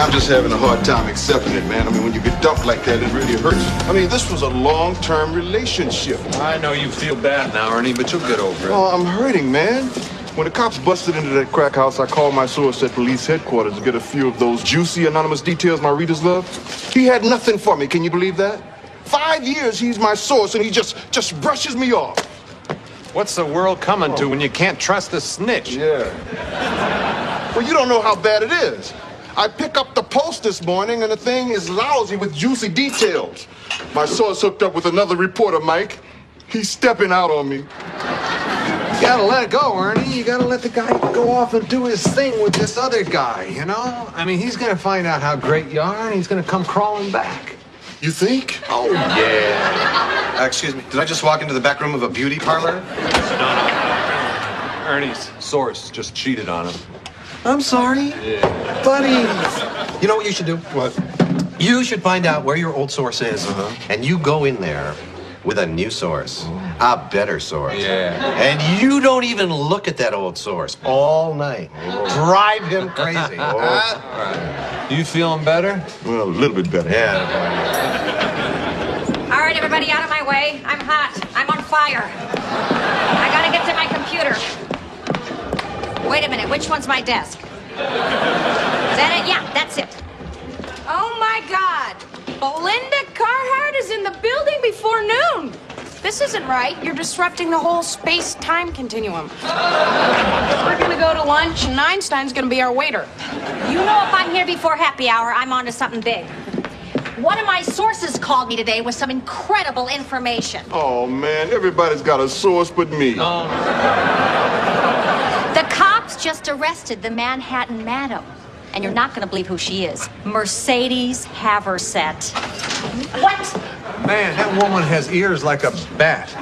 I'm just having a hard time accepting it, man. I mean, when you get dumped like that, it really hurts. I mean, this was a long-term relationship. I know you feel bad now, Ernie, but you'll get over it. Oh, I'm hurting, man. When the cops busted into that crack house, I called my source at police headquarters to get a few of those juicy, anonymous details my readers love. He had nothing for me. Can you believe that? 5 years he's my source, and he just brushes me off. What's the world coming to when you can't trust a snitch? Yeah. Well, you don't know how bad it is. I pick up the Post this morning, and the thing is lousy with juicy details. My source hooked up with another reporter, Mike. He's stepping out on me. You gotta let it go, Ernie. You gotta let the guy go off and do his thing with this other guy, you know? I mean, he's gonna find out how great you are, and he's gonna come crawling back. You think? Oh, yeah. Excuse me, did I just walk into the back room of a beauty parlor? No. Ernie's source just cheated on him. I'm sorry. Yeah. Buddy. You know what you should do? What? You should find out where your old source is, and you go in there with a new source, a better source. Yeah. And you don't even look at that old source all night. Drive him crazy. You feeling better? Well, a little bit better. Yeah. All right, everybody, out of my way. I'm hot. I'm on fire. I gotta get to my computer. Wait a minute, which one's my desk? Is that it? Yeah, that's it. Oh my God! Belinda Carhart is in the building before noon. This isn't right. You're disrupting the whole space-time continuum. We're gonna go to lunch, and Einstein's gonna be our waiter. You know, if I'm here before happy hour, I'm on to something big. One of my sources called me today with some incredible information. Oh, man, everybody's got a source but me. The cops just arrested the Manhattan Madam. And you're not going to believe who she is. Mercedes Haverset. What? Man, that woman has ears like a bat.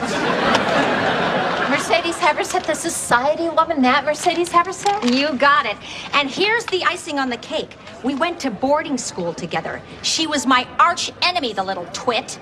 Mercedes Haverset, the society woman, that Mercedes Haverset? You got it. And here's the icing on the cake. We went to boarding school together. She was my arch enemy, the little twit.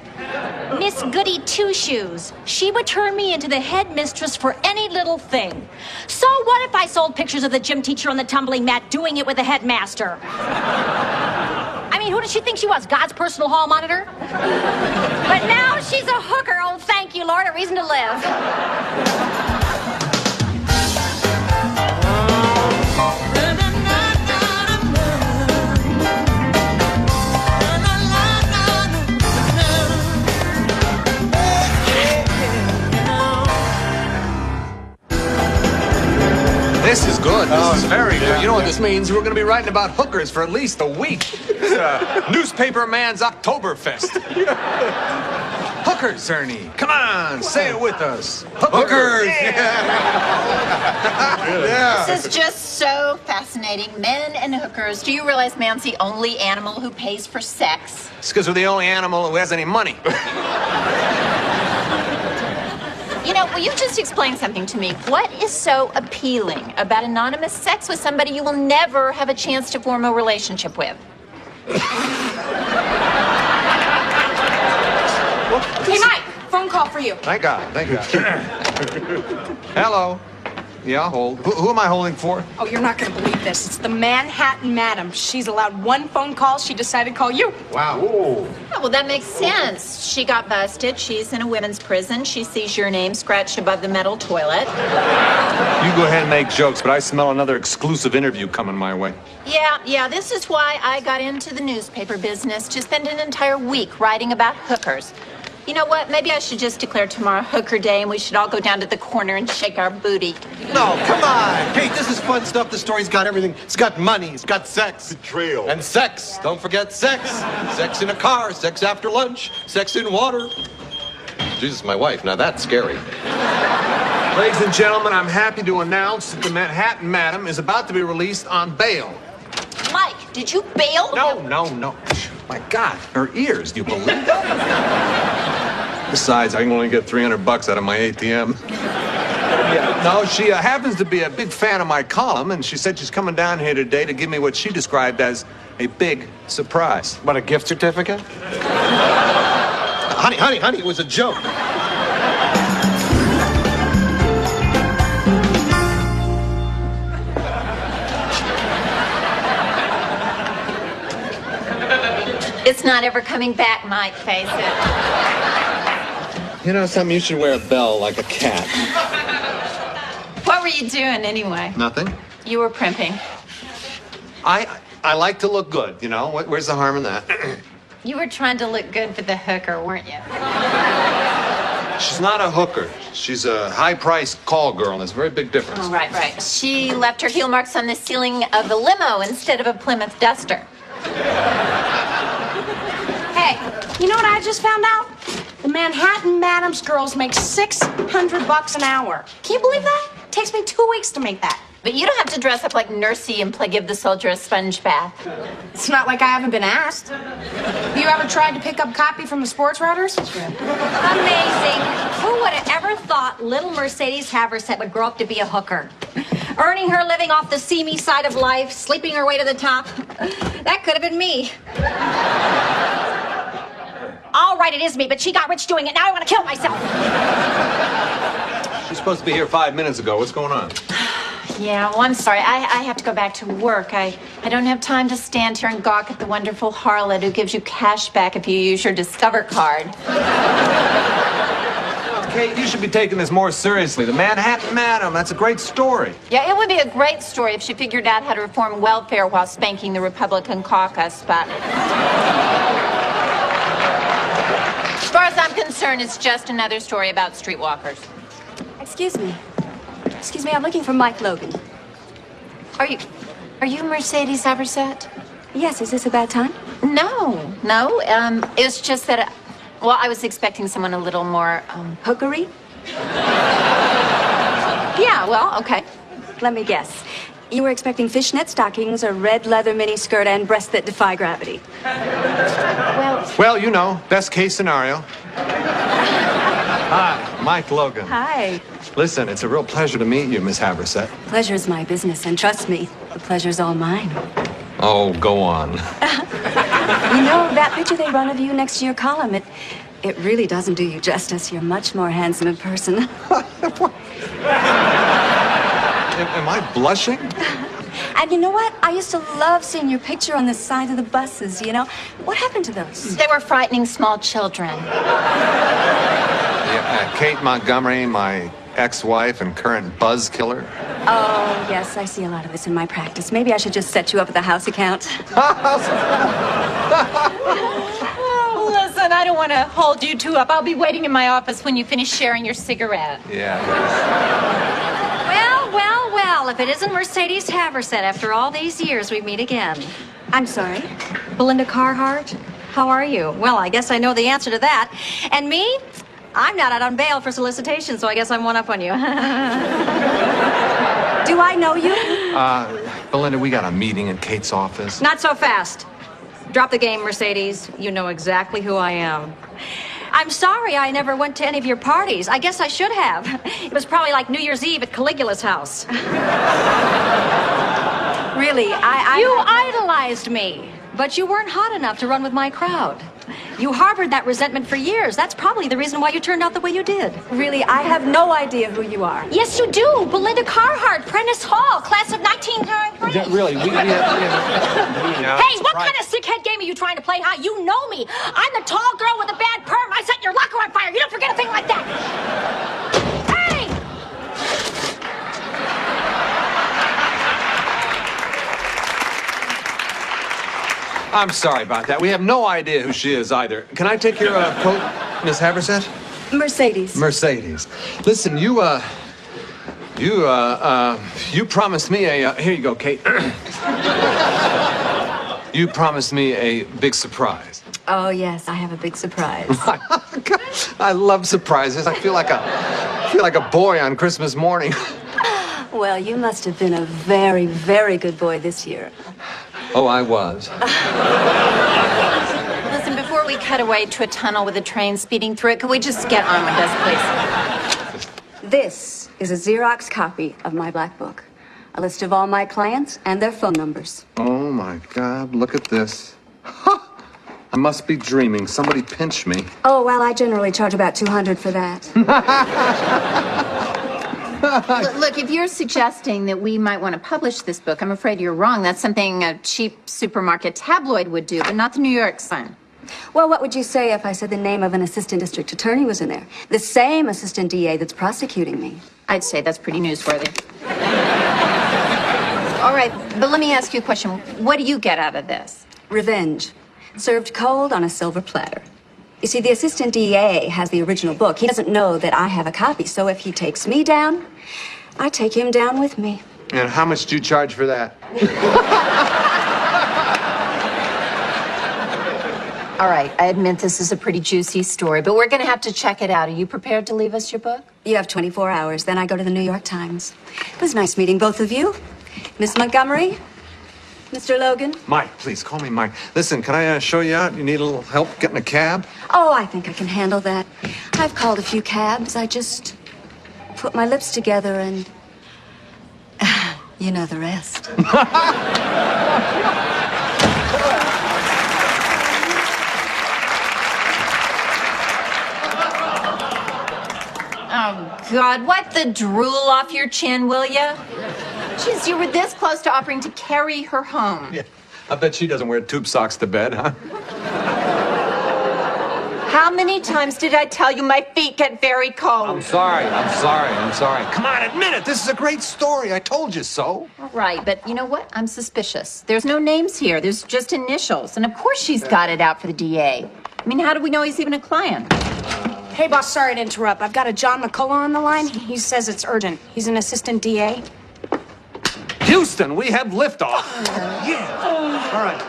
Miss Goody Two-Shoes. She would turn me into the headmistress for any little thing. So what if I sold pictures of the gym teacher on the tumbling mat doing it with the headmaster? I mean, who did she think she was? God's personal hall monitor? But now she's a hooker. Oh, thank you, Lord. A reason to live. This is good. This is very good. You know what this means? We're going to be writing about hookers for at least a week. It's Newspaper Man's Oktoberfest. Hookers, Ernie. Come on, say it with us. Hookers! Yeah. This is just so fascinating. Men and hookers. Do you realize man's the only animal who pays for sex? It's because we're the only animal who has any money. You know, will you just explain something to me? What is so appealing about anonymous sex with somebody you will never have a chance to form a relationship with? Hey, Mike, phone call for you. Thank God. Thank God. Hello. Yeah, I'll hold. Who am I holding for? Oh, you're not going to believe this. It's the Manhattan Madam. She's allowed one phone call. She decided to call you. Wow. Oh, well, that makes sense. She got busted. She's in a women's prison. She sees your name scratched above the metal toilet. You go ahead and make jokes, but I smell another exclusive interview coming my way. Yeah, this is why I got into the newspaper business, to spend an entire week writing about hookers. You know what? Maybe I should just declare tomorrow Hooker Day, and we should all go down to the corner and shake our booty. No, come on. Kate, this is fun stuff. The story's got everything. It's got money. It's got sex. Betrayal. And sex. Don't forget sex. Sex in a car. Sex after lunch. Sex in water. Jesus, my wife. Now that's scary. Ladies and gentlemen, I'm happy to announce that the Manhattan Madam is about to be released on bail. Mike, did you bail? No. My God, her ears, do you believe that? Besides, I can only get $300 out of my ATM. Yeah, no, she happens to be a big fan of my column, and she said she's coming down here today to give me what she described as a big surprise. What, a gift certificate? honey, it was a joke. It's not ever coming back, Mike, face it. You know something? You should wear a bell like a cat. What were you doing anyway? Nothing. You were primping. I like to look good, you know? Where's the harm in that? You were trying to look good for the hooker, weren't you? She's not a hooker. She's a high-priced call girl, and there's a very big difference. Oh, right. She left her heel marks on the ceiling of a limo instead of a Plymouth Duster. Hey, you know what I just found out? The Manhattan Madams girls make $600 an hour. Can you believe that? It takes me 2 weeks to make that. But you don't have to dress up like Nursey and play Give the Soldier a Sponge Bath. It's not like I haven't been asked. Have you ever tried to pick up copy from the sports writers? Amazing. Who would have ever thought little Mercedes Haverset would grow up to be a hooker? Earning her living off the seamy side of life, sleeping her way to the top. That could have been me. All right, it is me, but she got rich doing it. Now I want to kill myself. She's supposed to be here 5 minutes ago. What's going on? Yeah, well, I'm sorry. I have to go back to work. I don't have time to stand here and gawk at the wonderful harlot who gives you cash back if you use your Discover card. Kate, you should be taking this more seriously. The Manhattan Madam, that's a great story. Yeah, it would be a great story if she figured out how to reform welfare while spanking the Republican caucus, but... As far as I'm concerned, it's just another story about streetwalkers. Excuse me, I'm looking for Mike Logan. Are you Mercedes Haverset? Yes, is this a bad time? No. It's just that, I was expecting someone a little more, Hookery? Yeah, well, okay. Let me guess. You were expecting fishnet stockings, a red leather miniskirt, and breasts that defy gravity. Well, you know, best case scenario. Hi, Mike Logan. Hi. Listen, it's a real pleasure to meet you, Miss Haverset. Pleasure's my business, and trust me, the pleasure's all mine. Oh, go on. You know, that picture they run of you next to your column, it really doesn't do you justice. You're much more handsome in person. Am I blushing? And you know what? I used to love seeing your picture on the side of the buses, you know? What happened to those? They were frightening small children. Yeah, Kate Montgomery, my ex-wife and current buzz killer. Oh, yes, I see a lot of this in my practice. Maybe I should just set you up with a house account. Oh, listen, I don't want to hold you two up. I'll be waiting in my office when you finish sharing your cigarette. Yeah. Well, if it isn't Mercedes Haverset, after all these years, we meet again. I'm sorry? Belinda Carhart, how are you? Well, I guess I know the answer to that. And me? I'm not out on bail for solicitation, so I guess I'm one up on you. Do I know you? Belinda, we got a meeting in Kate's office. Not so fast. Drop the game, Mercedes. You know exactly who I am. I'm sorry I never went to any of your parties. I guess I should have. It was probably like New Year's Eve at Caligula's house. Really, You idolized me, but you weren't hot enough to run with my crowd. You harbored that resentment for years. That's probably the reason why you turned out the way you did. Really, I have no idea who you are. Yes, you do. Belinda Carhart, Prentice Hall, class of 1993. Really, we Hey, what kind of sickhead game are you trying to play, huh? You know me. I'm the tall girl with a bad perm. I set your locker on fire. You don't forget a thing like that. Hey! I'm sorry about that. We have no idea who she is either. Can I take your coat, Miss Haverset? Mercedes. Mercedes. Listen, you promised me a, here you go, Kate. You promised me a big surprise. Oh, yes, I have a big surprise. I love surprises. I feel like a boy on Christmas morning. Well, you must have been a very, very good boy this year. Oh, I was. Listen, before we cut away to a tunnel with a train speeding through it, could we just get on with this, please? This is a Xerox copy of my black book. A list of all my clients and their phone numbers. Oh, my God, look at this. I must be dreaming. Somebody pinch me. Oh, well, I generally charge about $200 for that. Look, if you're suggesting that we might want to publish this book, I'm afraid you're wrong. That's something a cheap supermarket tabloid would do, but not the New York Sun. Well, what would you say if I said the name of an assistant district attorney was in there? The same assistant DA that's prosecuting me. I'd say that's pretty newsworthy. All right, but let me ask you a question. What do you get out of this? Revenge. Served cold on a silver platter. You see, the assistant DA has the original book. He doesn't know that I have a copy, so if he takes me down, I take him down with me. And how much do you charge for that? All right, I admit this is a pretty juicy story, but we're going to have to check it out. Are you prepared to leave us your book? You have 24 hours, then I go to the New York Times. It was nice meeting both of you. Miss Montgomery, Mr. Logan. Mike, please, call me Mike. Listen, can I show you out? You need a little help getting a cab? Oh, I think I can handle that. I've called a few cabs. I just put my lips together and you know the rest. Oh, God, wipe the drool off your chin, will you? Jeez, you were this close to offering to carry her home. Yeah. I bet she doesn't wear tube socks to bed, huh? How many times did I tell you my feet get very cold? I'm sorry. Come on, admit it. This is a great story. I told you so. All right, but you know what? I'm suspicious. There's no names here. There's just initials. And of course she's got it out for the DA. I mean, how do we know he's even a client? Hey, boss, sorry to interrupt. I've got a John McCullough on the line. He says it's urgent. He's an assistant DA. Houston, we have liftoff. Yeah. All right.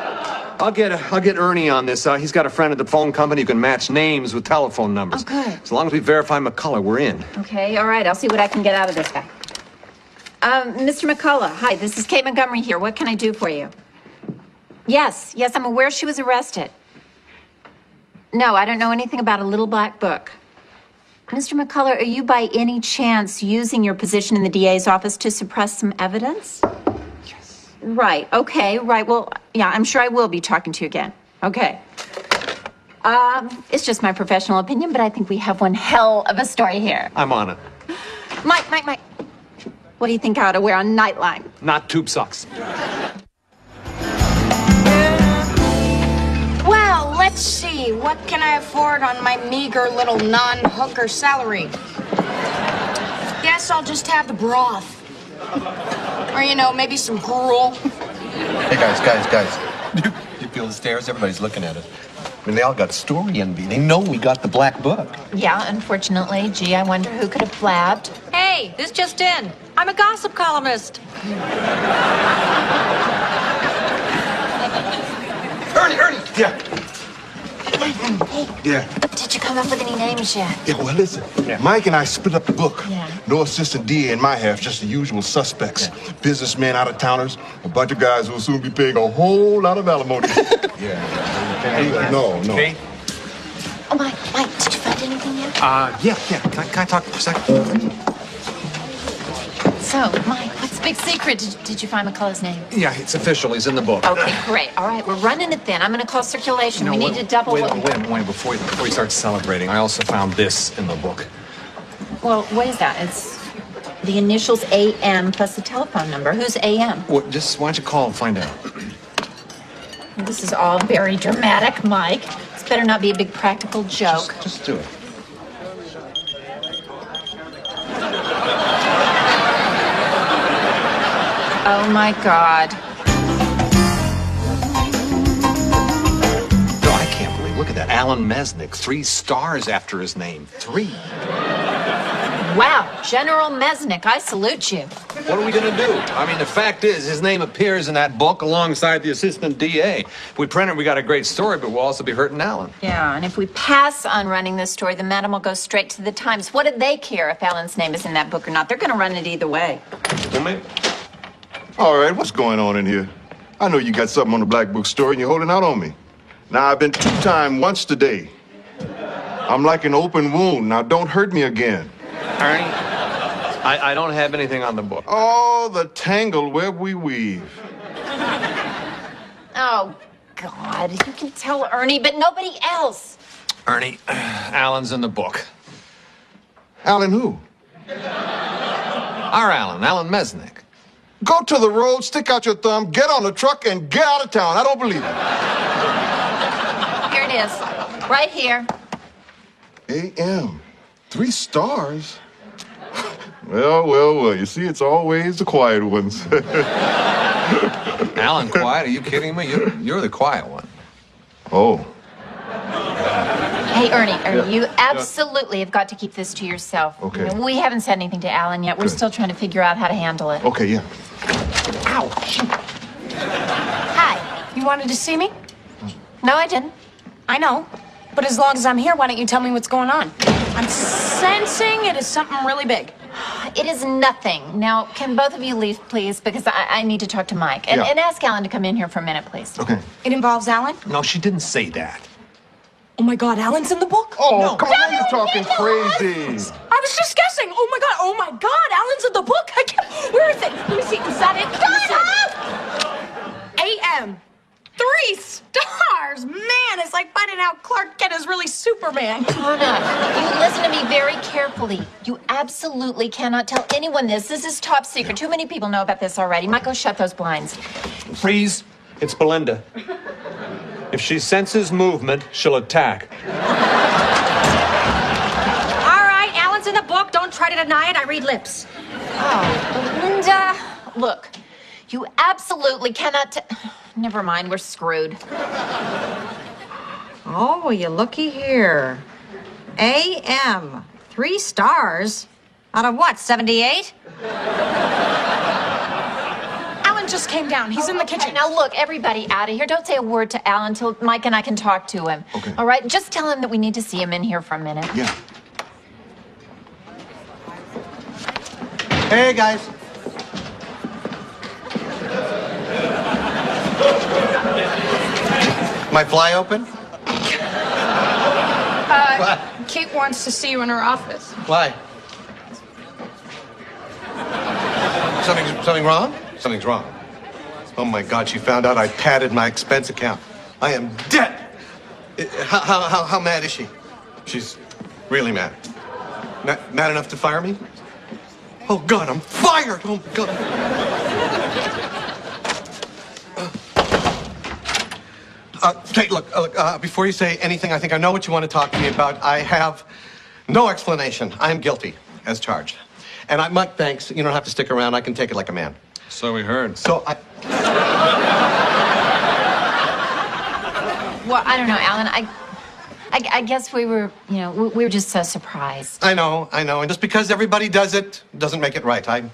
I'll get Ernie on this. He's got a friend at the phone company who can match names with telephone numbers. Oh, good. As long as we verify McCullough, we're in. Okay, all right. I'll see what I can get out of this guy. Mr. McCullough, hi. This is Kate Montgomery here. What can I do for you? Yes, I'm aware she was arrested. No, I don't know anything about a little black book. Mr. McCullough, are you by any chance using your position in the DA's office to suppress some evidence? Yes. Right, okay, right. Well, yeah, I'm sure I will be talking to you again. Okay. It's just my professional opinion, but I think we have one hell of a story here. I'm on it. Mike. What do you think I ought to wear on Nightline? Not tube socks. Well, let's see. What can I afford on my meager little non-hooker salary? Guess I'll just have the broth. Or, you know, maybe some gruel. Hey, guys. You feel the stares? Everybody's looking at us. I mean, they all got story envy. They know we got the black book. Yeah, unfortunately. Gee, I wonder who could have blabbed. Hey, this just in. I'm a gossip columnist. Ernie! Yeah. Yeah. Did you come up with any names yet? Yeah, well, listen. Yeah. Mike and I split up the book. Yeah. No assistant DA in my half, just the usual suspects. Yeah. Businessmen, out-of-towners, a bunch of guys who will soon be paying a whole lot of alimony. Yeah. No. Oh, Mike, did you find anything yet? Yeah. Can I talk for a second? So, Mike, what's the big secret? Did you find McCullough's name? Yeah, it's official. He's in the book. Okay, great. All right, we're running it then. I'm going to call circulation. We need to double Wait, before you start celebrating, I also found this in the book. Well, what is that? It's the initials AM plus the telephone number. Who's AM? Well, why don't you call and find out? This is all very dramatic, Mike. This better not be a big practical joke. Just do it. Oh, my God. No, I can't believe. Look at that. Alan Mesnick. 3 stars after his name. 3. Wow. General Mesnick, I salute you. What are we going to do? I mean, the fact is, his name appears in that book alongside the assistant DA. If we print it, we got a great story, but we'll also be hurting Alan. Yeah, and if we pass on running this story, the madam will go straight to the Times. What do they care if Alan's name is in that book or not? They're going to run it either way. Well, maybe. All right, what's going on in here? I know you got something on the Black Book story and you're holding out on me. Now, I've been 2-time once today. I'm like an open wound. Now, don't hurt me again. Ernie, I don't have anything on the book. Oh, the tangled web we weave. Oh, God. You can tell Ernie, but nobody else. Ernie, Alan's in the book. Alan who? Our Alan Mesnick. Go to the road, stick out your thumb, get on the truck, and get out of town. I don't believe it. You're it is. Right here. A.M. 3 stars? Well. You see, it's always the quiet ones. Alan, quiet? Are you kidding me? You're the quiet one. Oh. Hey, Ernie, you absolutely have got to keep this to yourself. Okay. You know, we haven't said anything to Alan yet. We're still trying to figure out how to handle it. Okay, yeah. Ow. Hi. You wanted to see me? No, I didn't. I know. But as long as I'm here, why don't you tell me what's going on? I'm sensing it is something really big. It is nothing. Now, can both of you leave, please? Because I need to talk to Mike. And, Yeah. and ask Alan to come in here for a minute, please. Okay. It involves Alan? No, she didn't say that. Oh my God, Alan's in the book? Oh, No. come on, you're talking crazy. I was just guessing. Oh my God, Alan's in the book. I can't. Where is it? Let me see. Is that it? A.M. 3 stars. Man, it's like finding out Clark Kent is really Superman. Anna, you listen to me very carefully. You absolutely cannot tell anyone this. This is top secret. Too many people know about this already. Michael, shut those blinds. Freeze. It's Belinda. If she senses movement, she'll attack. All right, Alan's in the book. Don't try to deny it. I read lips. Oh, Belinda, look, you absolutely cannot. Never mind, we're screwed. Oh, well, you looky here. A.M. 3 stars? Out of what, 78? Alan just came down. He's in the kitchen. Now, look, everybody out of here. Don't say a word to Alan until Mike and I can talk to him. Okay. All right? Just tell him that we need to see him in here for a minute. Yeah. Hey, guys. My fly open? Kate wants to see you in her office. Why? Something wrong? Something's wrong. Oh my God, she found out I padded my expense account. I am dead. How mad is she? She's really mad. Mad enough to fire me? Oh God, I'm fired! Oh God. Kate, look, before you say anything, I think I know what you want to talk to me about. I have no explanation. I'm guilty, as charged. And Mike, thanks. You don't have to stick around. I can take it like a man. So we heard. So Well, I don't know, Alan. I guess we were, we were just so surprised. I know. And just because everybody does it, doesn't make it right. I'm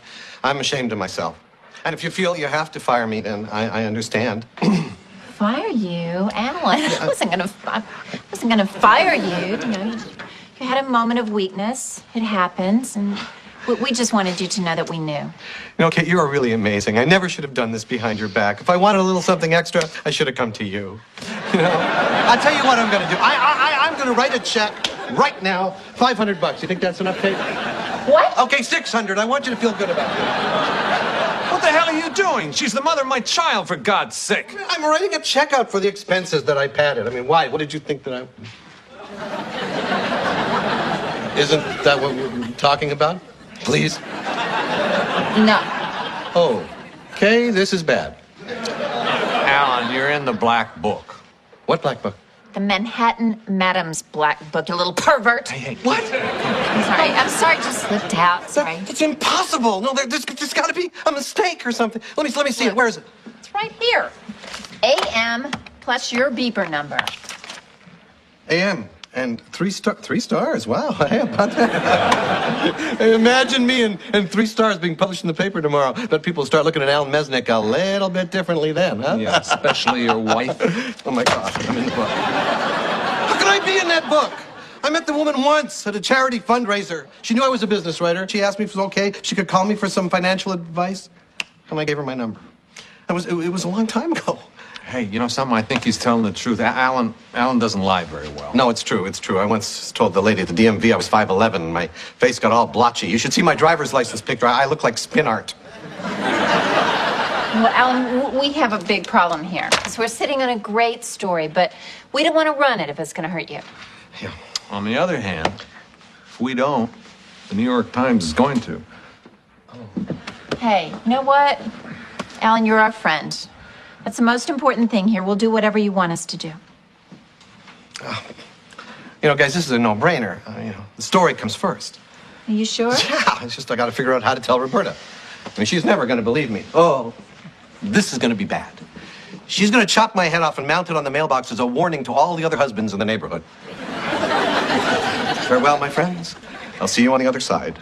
ashamed of myself. And if you feel you have to fire me, then I understand. Fire you, Alan? I wasn't gonna fire you. You had a moment of weakness. It happens, and we just wanted you to know that we knew. Kate, you are really amazing. I never should have done this behind your back. If I wanted a little something extra, I should have come to you. I'll tell you what I'm gonna do. I'm gonna write a check right now, $500. You think that's enough, Kate? What? Okay, 600. I want you to feel good about it. What the hell are you doing? She's the mother of my child, for God's sake. I'm writing a check out for the expenses that I padded. I mean, why? What did you think that I... Isn't that what we're talking about? Please? No. Oh, okay, this is bad. Alan, you're in the black book. What black book? The Manhattan Madam's Black Book, you little pervert. Hey. What? I'm sorry, just slipped out. Sorry. That's impossible. No, there's got to be a mistake or something. Let me see it. Where is it? It's right here. AM plus your beeper number. AM. And 3 stars. Wow. Hey, about that. Hey, imagine me and 3 stars being published in the paper tomorrow. Bet people start looking at Alan Mesnick a little bit differently then, huh? Yeah, especially your wife. Oh, my gosh. I'm in the book. How could I be in that book? I met the woman once at a charity fundraiser. She knew I was a business writer. She asked me if it was okay. She could call me for some financial advice. And I gave her my number. It was a long time ago. Hey, you know something? I think he's telling the truth. Alan doesn't lie very well. No, it's true. I once told the lady at the DMV I was 5'11", and my face got all blotchy. You should see my driver's license picture. I look like spin art. Well, Alan, we have a big problem here. Because we're sitting on a great story, but we don't want to run it if it's going to hurt you. Yeah. On the other hand, if we don't, the New York Times is going to. Hey, you know what? Alan, you're our friend. That's the most important thing here. We'll do whatever you want us to do. You know, guys, this is a no-brainer. The story comes first. Are you sure? Yeah, it's just I got to figure out how to tell Roberta. I mean, she's never going to believe me. Oh, this is going to be bad. She's going to chop my head off and mount it on the mailbox as a warning to all the other husbands in the neighborhood. Farewell, my friends. I'll see you on the other side.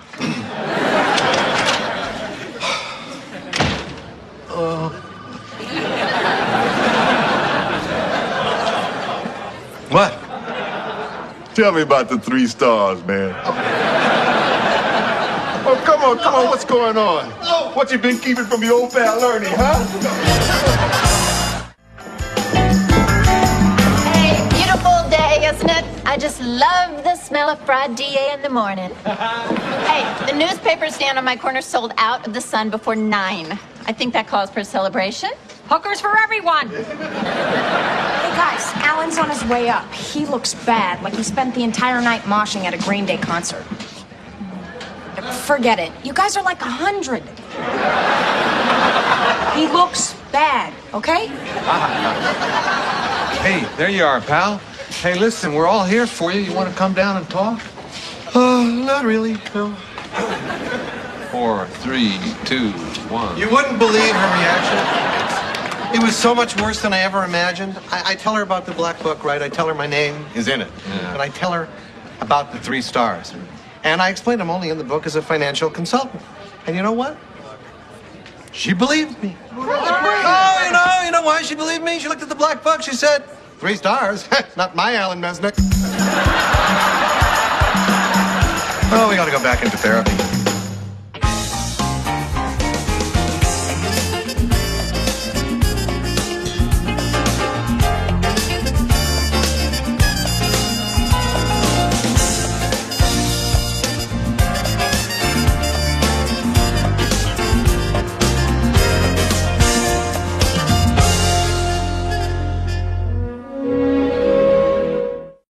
What? Tell me about the 3 stars, man. Oh, come on, what's going on? What you been keeping from your old pal Ernie, huh? Hey, beautiful day, isn't it? I just love the smell of fried DA in the morning. Hey, the newspaper stand on my corner sold out of the Sun before 9. I think that calls for a celebration. Hookers for everyone. Hey, guys, Alan's on his way up. He looks bad, like he spent the entire night moshing at a Green Day concert. Forget it. You guys are like 100. He looks bad, okay? Hey, there you are, pal. Hey, listen, we're all here for you. You want to come down and talk? Not really, no. 4, 3, 2, 1. You wouldn't believe her reaction. It was so much worse than I ever imagined. I tell her about the black book, right? I tell her my name is in it. Yeah. And I tell her about the 3 stars. And I explain I'm only in the book as a financial consultant. And you know what? She believed me. Oh, you know why she believed me? She looked at the black book. She said, 3 stars? Not my Alan Mesnick. Oh, we got to go back into therapy.